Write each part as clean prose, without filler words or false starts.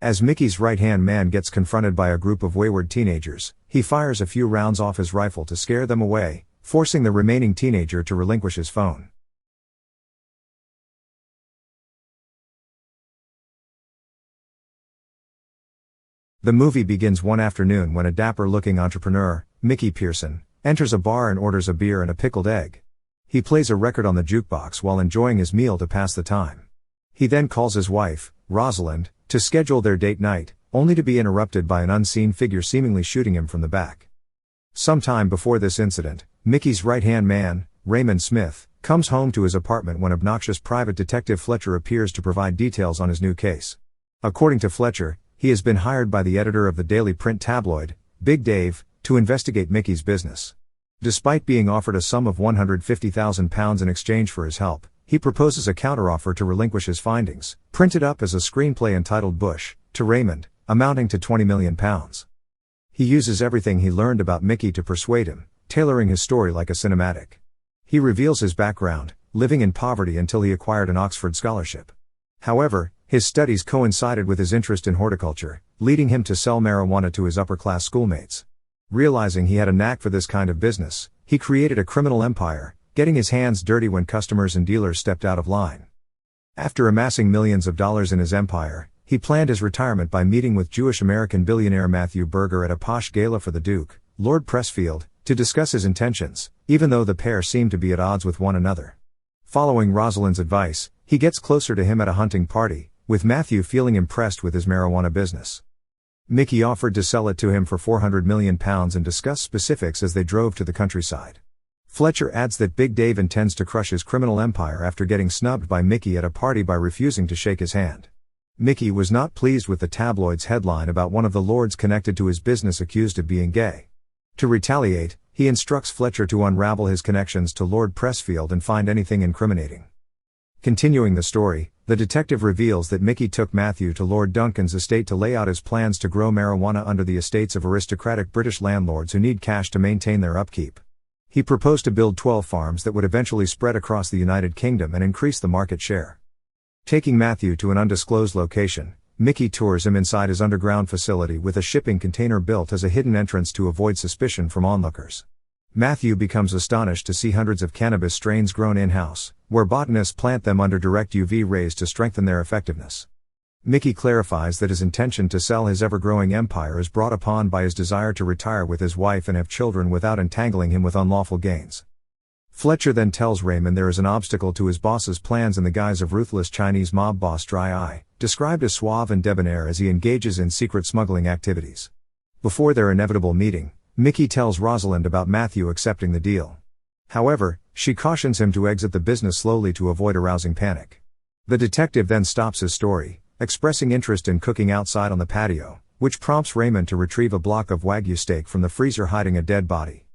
As Mickey's right-hand man gets confronted by a group of wayward teenagers, he fires a few rounds off his rifle to scare them away, forcing the remaining teenager to relinquish his phone. The movie begins one afternoon when a dapper-looking entrepreneur, Mickey Pearson, enters a bar and orders a beer and a pickled egg. He plays a record on the jukebox while enjoying his meal to pass the time. He then calls his wife, Rosalind, to schedule their date night, only to be interrupted by an unseen figure seemingly shooting him from the back. Sometime before this incident, Mickey's right-hand man, Raymond Smith, comes home to his apartment when obnoxious private detective Fletcher appears to provide details on his new case. According to Fletcher, he has been hired by the editor of the daily print tabloid, Big Dave, to investigate Mickey's business. Despite being offered a sum of £150,000 in exchange for his help, he proposes a counteroffer to relinquish his findings, printed up as a screenplay entitled Bush, to Raymond, amounting to £20 million. He uses everything he learned about Mickey to persuade him, tailoring his story like a cinematic. He reveals his background, living in poverty until he acquired an Oxford scholarship. However, his studies coincided with his interest in horticulture, leading him to sell marijuana to his upper-class schoolmates. Realizing he had a knack for this kind of business, he created a criminal empire, getting his hands dirty when customers and dealers stepped out of line. After amassing millions of dollars in his empire, he planned his retirement by meeting with Jewish-American billionaire Matthew Berger at a posh gala for the Duke, Lord Pressfield, to discuss his intentions, even though the pair seemed to be at odds with one another. Following Rosalind's advice, he gets closer to him at a hunting party, with Matthew feeling impressed with his marijuana business. Mickey offered to sell it to him for £400 million and discuss specifics as they drove to the countryside. Fletcher adds that Big Dave intends to crush his criminal empire after getting snubbed by Mickey at a party by refusing to shake his hand. Mickey was not pleased with the tabloid's headline about one of the lords connected to his business accused of being gay. To retaliate, he instructs Fletcher to unravel his connections to Lord Pressfield and find anything incriminating. Continuing the story, the detective reveals that Mickey took Matthew to Lord Duncan's estate to lay out his plans to grow marijuana under the estates of aristocratic British landlords who need cash to maintain their upkeep. He proposed to build 12 farms that would eventually spread across the United Kingdom and increase the market share. Taking Matthew to an undisclosed location, Mickey tours him inside his underground facility with a shipping container built as a hidden entrance to avoid suspicion from onlookers. Matthew becomes astonished to see hundreds of cannabis strains grown in-house, where botanists plant them under direct UV rays to strengthen their effectiveness. Mickey clarifies that his intention to sell his ever-growing empire is brought upon by his desire to retire with his wife and have children without entangling him with unlawful gains. Fletcher then tells Raymond there is an obstacle to his boss's plans in the guise of ruthless Chinese mob boss Dry Eye, described as suave and debonair as he engages in secret smuggling activities. Before their inevitable meeting, Mickey tells Rosalind about Matthew accepting the deal. However, she cautions him to exit the business slowly to avoid arousing panic. The detective then stops his story, expressing interest in cooking outside on the patio, which prompts Raymond to retrieve a block of Wagyu steak from the freezer hiding a dead body.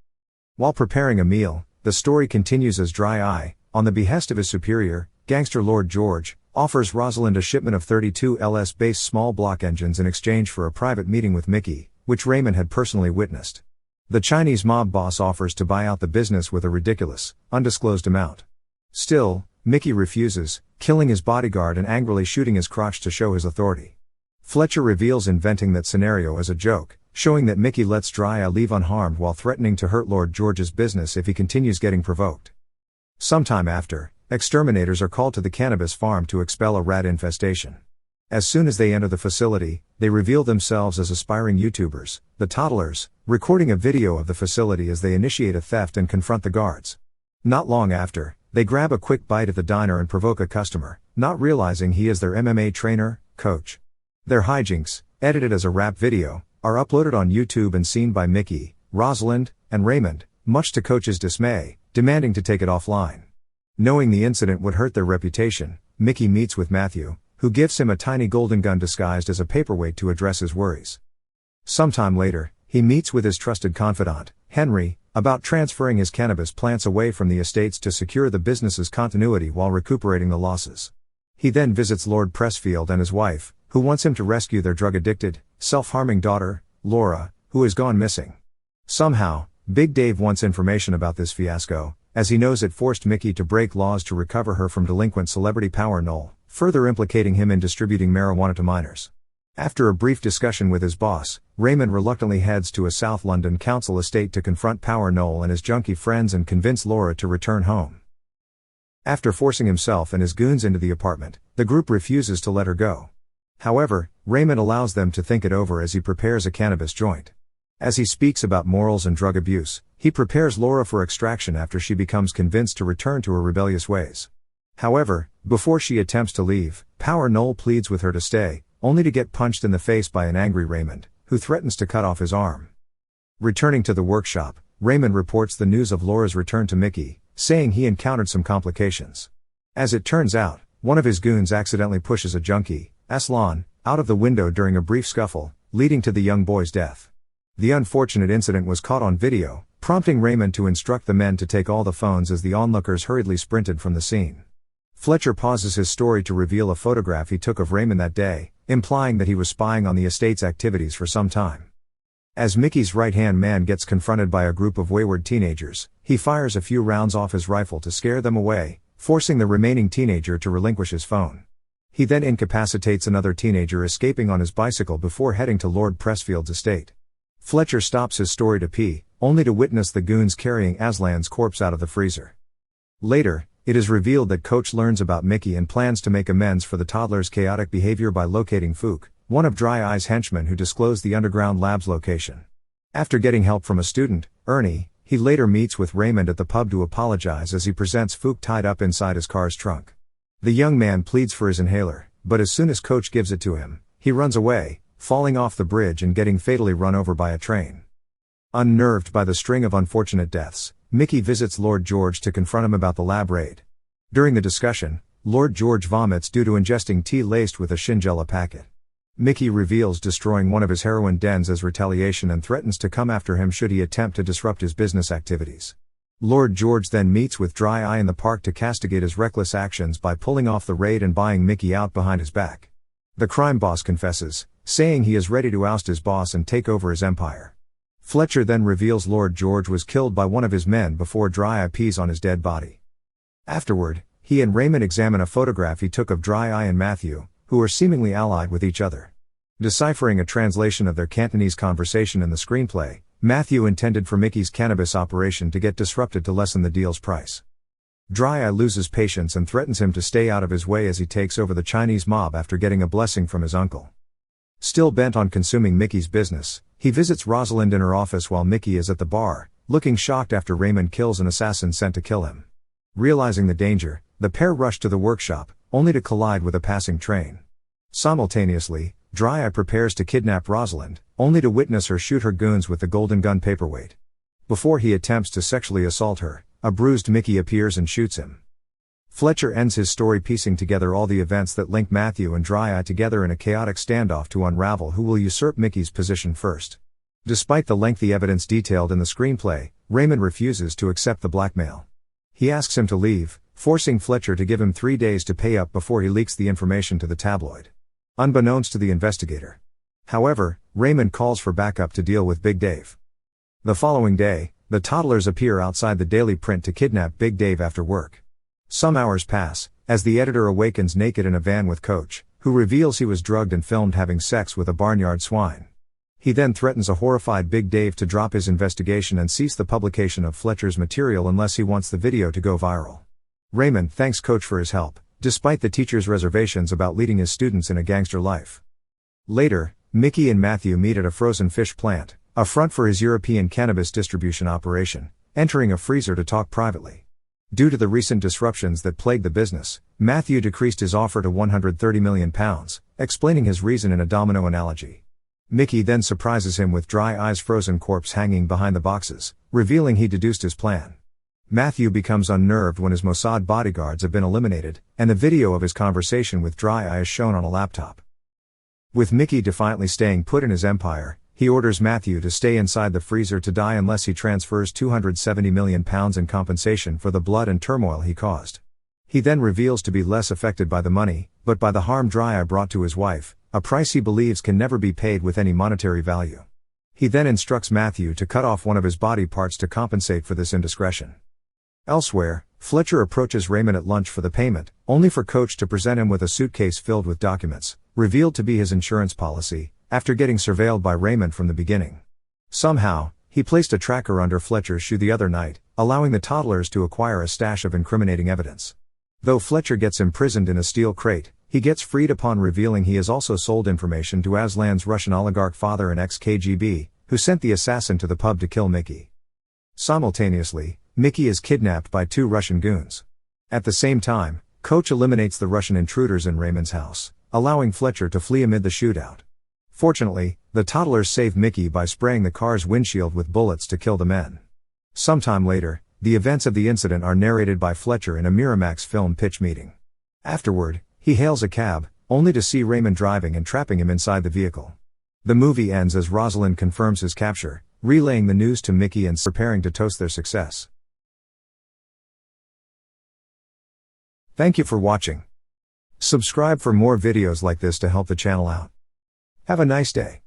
While preparing a meal, the story continues as Dry Eye, on the behest of his superior, gangster Lord George, offers Rosalind a shipment of 32 LS-based small block engines in exchange for a private meeting with Mickey, which Raymond had personally witnessed. The Chinese mob boss offers to buy out the business with a ridiculous, undisclosed amount. Still, Mickey refuses, killing his bodyguard and angrily shooting his crotch to show his authority. Fletcher reveals inventing that scenario as a joke, showing that Mickey lets Dry Eye leave unharmed while threatening to hurt Lord George's business if he continues getting provoked. Sometime after, exterminators are called to the cannabis farm to expel a rat infestation. As soon as they enter the facility, they reveal themselves as aspiring YouTubers, the Toddlers, recording a video of the facility as they initiate a theft and confront the guards. Not long after, they grab a quick bite at the diner and provoke a customer, not realizing he is their MMA trainer, coach. Their hijinks, edited as a rap video, are uploaded on YouTube and seen by Mickey, Rosalind, and Raymond, much to Coach's dismay, demanding to take it offline. Knowing the incident would hurt their reputation, Mickey meets with Matthew, who gives him a tiny golden gun disguised as a paperweight to address his worries. Sometime later, he meets with his trusted confidant, Henry, about transferring his cannabis plants away from the estates to secure the business's continuity while recuperating the losses. He then visits Lord Pressfield and his wife, who wants him to rescue their drug-addicted, self-harming daughter, Laura, who has gone missing. Somehow, Big Dave wants information about this fiasco, as he knows it forced Mickey to break laws to recover her from delinquent celebrity Power Knoll, further implicating him in distributing marijuana to minors. After a brief discussion with his boss, Raymond reluctantly heads to a South London council estate to confront Power Noel and his junkie friends and convince Laura to return home. After forcing himself and his goons into the apartment, the group refuses to let her go. However, Raymond allows them to think it over as he prepares a cannabis joint. As he speaks about morals and drug abuse, he prepares Laura for extraction after she becomes convinced to return to her rebellious ways. However, before she attempts to leave, Power Noel pleads with her to stay, only to get punched in the face by an angry Raymond, who threatens to cut off his arm. Returning to the workshop, Raymond reports the news of Laura's return to Mickey, saying he encountered some complications. As it turns out, one of his goons accidentally pushes a junkie, Aslan, out of the window during a brief scuffle, leading to the young boy's death. The unfortunate incident was caught on video, prompting Raymond to instruct the men to take all the phones as the onlookers hurriedly sprinted from the scene. Fletcher pauses his story to reveal a photograph he took of Raymond that day, implying that he was spying on the estate's activities for some time. As Mickey's right-hand man gets confronted by a group of wayward teenagers, he fires a few rounds off his rifle to scare them away, forcing the remaining teenager to relinquish his phone. He then incapacitates another teenager escaping on his bicycle before heading to Lord Pressfield's estate. Fletcher stops his story to pee, only to witness the goons carrying Aslan's corpse out of the freezer. Later, it is revealed that Coach learns about Mickey and plans to make amends for the toddler's chaotic behavior by locating Fook, one of Dry Eye's henchmen who disclosed the underground lab's location. After getting help from a student, Ernie, he later meets with Raymond at the pub to apologize as he presents Fook tied up inside his car's trunk. The young man pleads for his inhaler, but as soon as Coach gives it to him, he runs away, falling off the bridge and getting fatally run over by a train. Unnerved by the string of unfortunate deaths, Mickey visits Lord George to confront him about the lab raid. During the discussion, Lord George vomits due to ingesting tea laced with a Shingella packet. Mickey reveals destroying one of his heroin dens as retaliation and threatens to come after him should he attempt to disrupt his business activities. Lord George then meets with Dry Eye in the park to castigate his reckless actions by pulling off the raid and buying Mickey out behind his back. The crime boss confesses, saying he is ready to oust his boss and take over his empire. Fletcher then reveals Lord George was killed by one of his men before Dry Eye pees on his dead body. Afterward, he and Raymond examine a photograph he took of Dry Eye and Matthew, who are seemingly allied with each other. Deciphering a translation of their Cantonese conversation in the screenplay, Matthew intended for Mickey's cannabis operation to get disrupted to lessen the deal's price. Dry Eye loses patience and threatens him to stay out of his way as he takes over the Chinese mob after getting a blessing from his uncle. Still bent on consuming Mickey's business, he visits Rosalind in her office while Mickey is at the bar, looking shocked after Raymond kills an assassin sent to kill him. Realizing the danger, the pair rush to the workshop, only to collide with a passing train. Simultaneously, Dry Eye prepares to kidnap Rosalind, only to witness her shoot her goons with the golden gun paperweight. Before he attempts to sexually assault her, a bruised Mickey appears and shoots him. Fletcher ends his story piecing together all the events that link Matthew and Dry Eye together in a chaotic standoff to unravel who will usurp Mickey's position first. Despite the lengthy evidence detailed in the screenplay, Raymond refuses to accept the blackmail. He asks him to leave, forcing Fletcher to give him 3 days to pay up before he leaks the information to the tabloid. Unbeknownst to the investigator. However, Raymond calls for backup to deal with Big Dave. The following day, the toddlers appear outside the Daily Print to kidnap Big Dave after work. Some hours pass, as the editor awakens naked in a van with Coach, who reveals he was drugged and filmed having sex with a barnyard swine. He then threatens a horrified Big Dave to drop his investigation and cease the publication of Fletcher's material unless he wants the video to go viral. Raymond thanks Coach for his help, despite the teacher's reservations about leading his students in a gangster life. Later, Mickey and Matthew meet at a frozen fish plant, a front for his European cannabis distribution operation, entering a freezer to talk privately. Due to the recent disruptions that plagued the business, Matthew decreased his offer to £130 million, explaining his reason in a domino analogy. Mickey then surprises him with Dry Eye's frozen corpse hanging behind the boxes, revealing he deduced his plan. Matthew becomes unnerved when his Mossad bodyguards have been eliminated, and the video of his conversation with Dry Eye is shown on a laptop. With Mickey defiantly staying put in his empire, he orders Matthew to stay inside the freezer to die unless he transfers £270 million in compensation for the blood and turmoil he caused. He then reveals to be less affected by the money, but by the harm Dry Eye brought to his wife, a price he believes can never be paid with any monetary value. He then instructs Matthew to cut off one of his body parts to compensate for this indiscretion. Elsewhere, Fletcher approaches Raymond at lunch for the payment, only for Coach to present him with a suitcase filled with documents, revealed to be his insurance policy, after getting surveilled by Raymond from the beginning. Somehow, he placed a tracker under Fletcher's shoe the other night, allowing the toddlers to acquire a stash of incriminating evidence. Though Fletcher gets imprisoned in a steel crate, he gets freed upon revealing he has also sold information to Aslan's Russian oligarch father and ex-KGB, who sent the assassin to the pub to kill Mickey. Simultaneously, Mickey is kidnapped by 2 Russian goons. At the same time, Coach eliminates the Russian intruders in Raymond's house, allowing Fletcher to flee amid the shootout. Fortunately, the toddlers save Mickey by spraying the car's windshield with bullets to kill the men. Sometime later, the events of the incident are narrated by Fletcher in a Miramax film pitch meeting. Afterward, he hails a cab, only to see Raymond driving and trapping him inside the vehicle. The movie ends as Rosalind confirms his capture, relaying the news to Mickey and preparing to toast their success. Thank you for watching. Subscribe for more videos like this to help the channel out. Have a nice day.